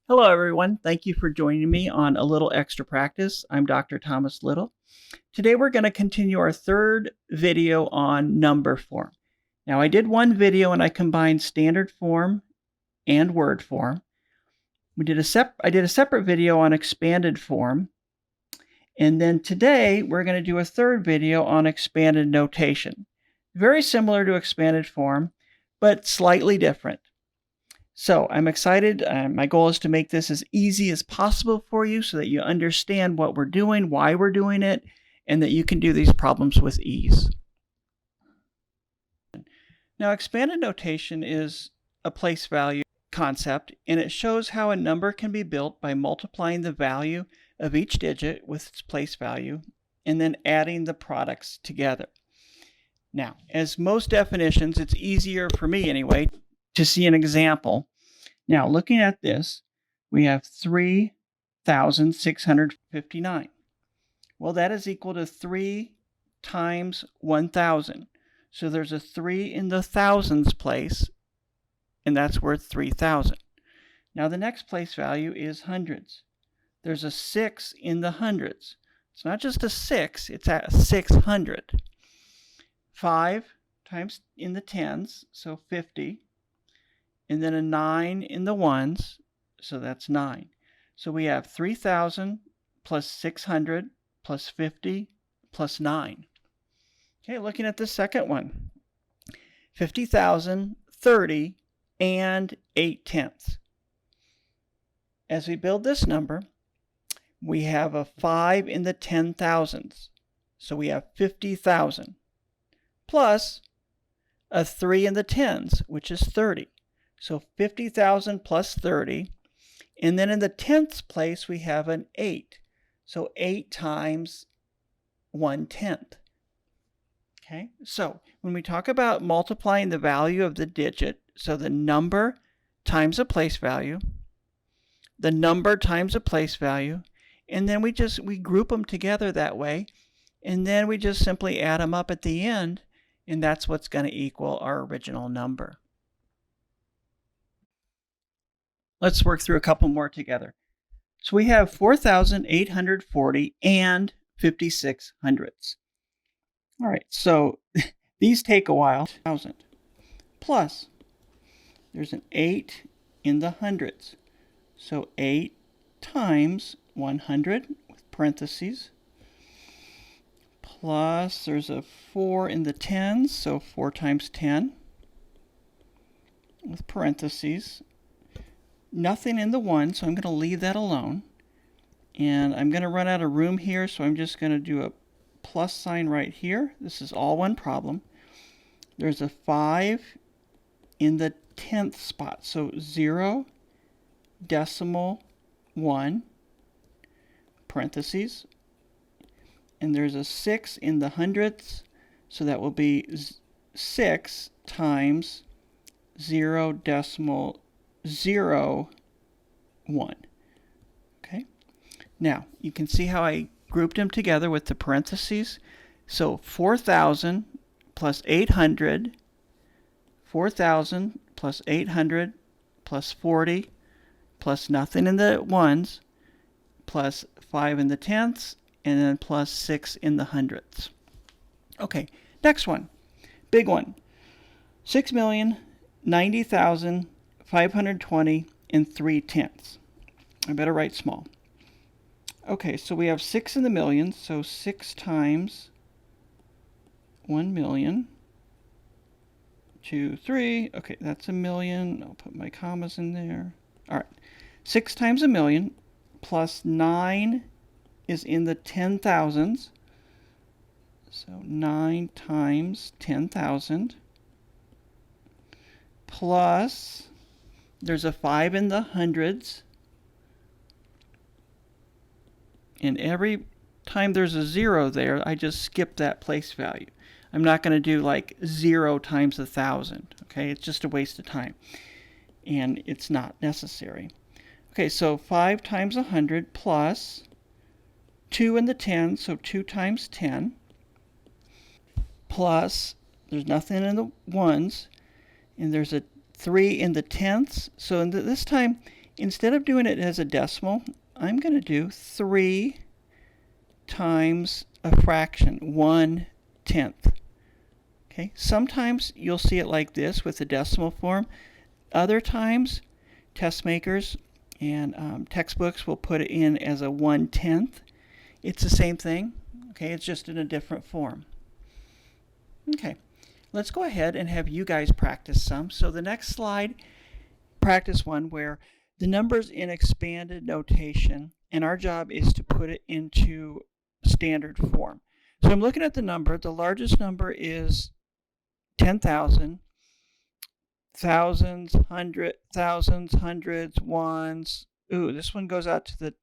Hello, everyone. Thank you for joining me on A Little Extra Practice. I'm Dr. Thomas Little. Today, we're going to continue our third video on number form. Now, I did one video and I combined standard form and word form. I did a separate video on expanded form. And then today, we're going to do a third video on expanded notation. Very similar to expanded form, but slightly different. So I'm excited. My goal is to make this as easy as possible for you so that you understand what we're doing, why we're doing it, and that you can do these problems with ease. Now, expanded notation is a place value concept, and it shows how a number can be built by multiplying the value of each digit with its place value and then adding the products together. Now, as most definitions, it's easier for me anyway to see an example. Now, looking at this, we have 3,659. Well, that is equal to 3 times 1,000. So there's a 3 in the thousands place, and that's worth 3,000. Now, the next place value is hundreds. There's a 6 in the hundreds. It's not just a 6, it's at 600. 5 times in the tens, so 50. And then a 9 in the ones, so that's 9. So we have 3,000 plus 600 plus 50 plus 9. Okay, looking at the second one. 50,000, 30, and 8/10. As we build this number, we have a 5 in the 10,000s. So we have 50,000 plus a 3 in the tens, which is 30. So 50,000 plus 30. And then in the tenths place, we have an 8. So 8 times 1/10. Okay, so when we talk about multiplying the value of the digit, so the number times a place value, the number times a place value, and then we group them together that way, and then we just simply add them up at the end, and that's what's going to equal our original number. Let's work through a couple more together. So we have 4,840 and 56 hundredths. All right, so these take a while. 1,000 plus, there's an 8 in the hundreds. So 8 times 100 with parentheses. Plus, there's a 4 in the tens, so 4 times 10 with parentheses. Nothing in the 1, so I'm going to leave that alone. And I'm going to run out of room here, so I'm just going to do a plus sign right here. This is all one problem. There's a 5 in the 10th spot, so 0 decimal 1 parentheses. And there's a 6 in the hundredths, so that will be 6 times 0 decimal 0 1. Okay. Now you can see how I grouped them together with the parentheses. So 4,000 plus 800, 4,000 plus 800 plus 40 plus nothing in the ones plus 5 in the tenths and then plus 6 in the hundredths. Okay, next one, big one. 6,090,520 and 3/10. I better write small. Okay, so we have 6 in the millions, so 6 times 1,000,000. 2, 3. Okay, that's 1,000,000. I'll put my commas in there. All right, 6 times 1,000,000 plus 9 is in the 10,000s. So 9 times 10,000 plus, there's a 5 in the hundreds. And every time there's a 0 there, I just skip that place value. I'm not going to do like 0 times 1,000. Okay, it's just a waste of time. And it's not necessary. Okay, so 5 times 100 plus 2 in the 10, so 2 times 10. Plus, there's nothing in the ones, and there's a 3 in the tenths. So this time, instead of doing it as a decimal, I'm going to do 3 times a fraction, 1/10. Okay, sometimes you'll see it like this with the decimal form. Other times, test makers and textbooks will put it in as a 1/10. It's the same thing. Okay, it's just in a different form. Okay, let's go ahead and have you guys practice some. So the next slide, practice one where the number's in expanded notation, and our job is to put it into standard form. So I'm looking at the number. The largest number is 10,000, thousands, hundreds, ones. Ooh, this one goes out to the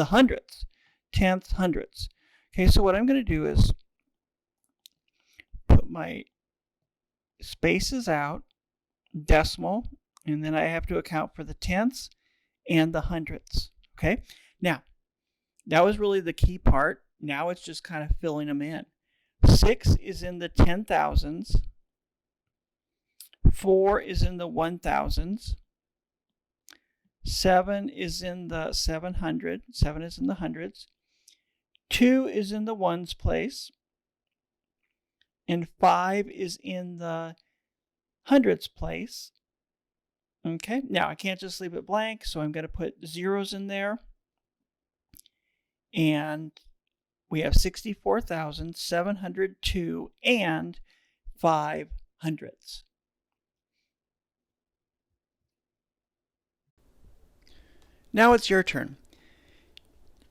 hundredths, tenths, hundreds. Okay, so what I'm going to do is put my spaces out, decimal, and then I have to account for the tenths and the hundredths. Okay, now that was really the key part. Now it's just kind of filling them in. 6 is in the 10,000s. 4 is in the 1,000s. 7 is in the 700. 7 is in the hundreds. 2 is in the ones place. And 5 is in the hundreds place. Okay, now I can't just leave it blank, so I'm going to put zeros in there. And we have 64,702 and 5 hundredths. Now it's your turn.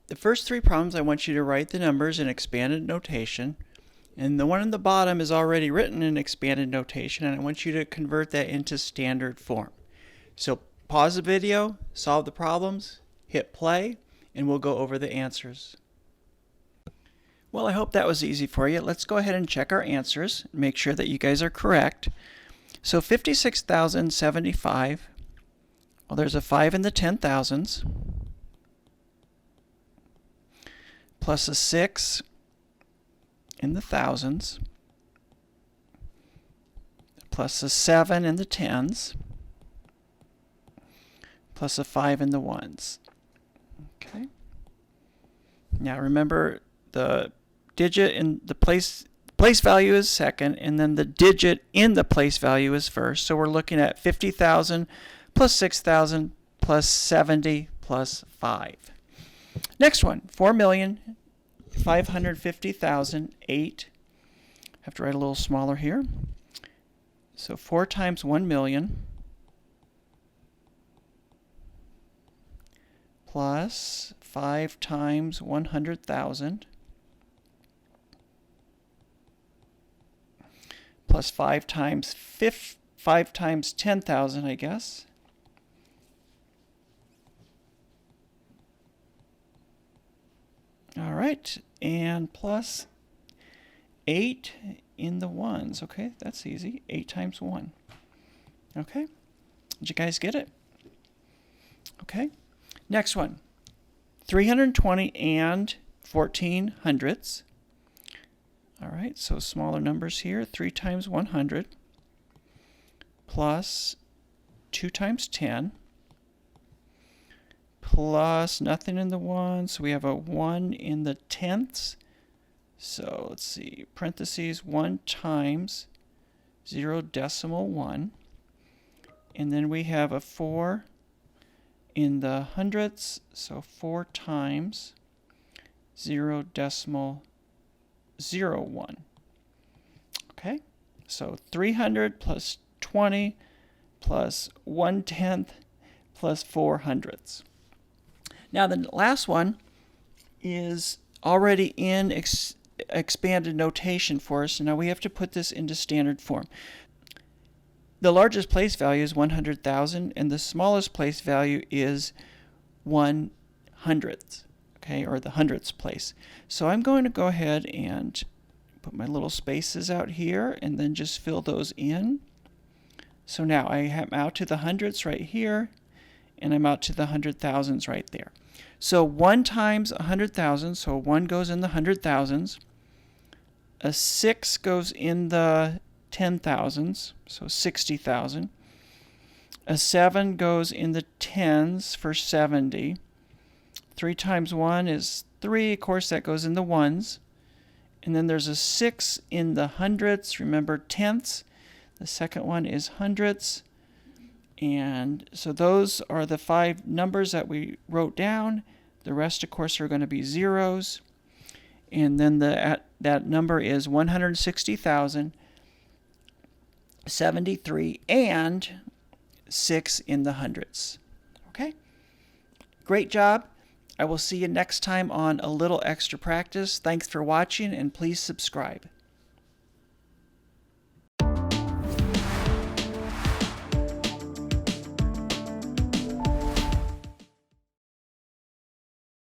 The first 3 problems, I want you to write the numbers in expanded notation. And the one on the bottom is already written in expanded notation, and I want you to convert that into standard form. So pause the video, solve the problems, hit play, and we'll go over the answers. Well, I hope that was easy for you. Let's go ahead and check our answers, make sure that you guys are correct. So 56,075, well, there's a 5 in the 10,000s, plus a 6 in the thousands, plus a 7 in the tens, plus a 5 in the ones. Okay. Now remember, the digit in the place value is second, and then the digit in the place value is first. So we're looking at 50,000 plus 6,000 plus 70 plus 5. Next one, 4,550,008. Have to write a little smaller here. So 4 times 1 million plus 5 times 100,000 plus 5 times 10,000, I guess. All right, and plus 8 in the ones. Okay, that's easy. 8 times 1. Okay, did you guys get it? Okay, next one. 320 and 14 hundredths. All right, so smaller numbers here. 3 times 100 plus 2 times 10 plus nothing in the ones. So we have a 1 in the tenths. So let's see, parentheses 1 times 0.1. And then we have a 4 in the hundredths. So 4 times 0.01. Okay, so 300 plus 20 plus 1/10 plus 4 hundredths. Now the last one is already in expanded notation for us, and now we have to put this into standard form. The largest place value is 100,000, and the smallest place value is 1/100th, okay, or the hundredths place. So I'm going to go ahead and put my little spaces out here and then just fill those in. So now I am out to the hundredths right here, and I'm out to the 100,000s right there. So 1 times 100,000, so 1 goes in the 100,000s. A 6 goes in the 10,000s, so 60,000. A 7 goes in the tens for 70. 3 times 1 is 3. Of course, that goes in the ones. And then there's a 6 in the hundredths. Remember, tenths. The second one is hundredths. And so those are the 5 numbers that we wrote down. The rest, of course, are going to be zeros. And then that number is 160,073 and 6 in the hundredths. Okay? Great job. I will see you next time on A Little Extra Practice. Thanks for watching, and please subscribe.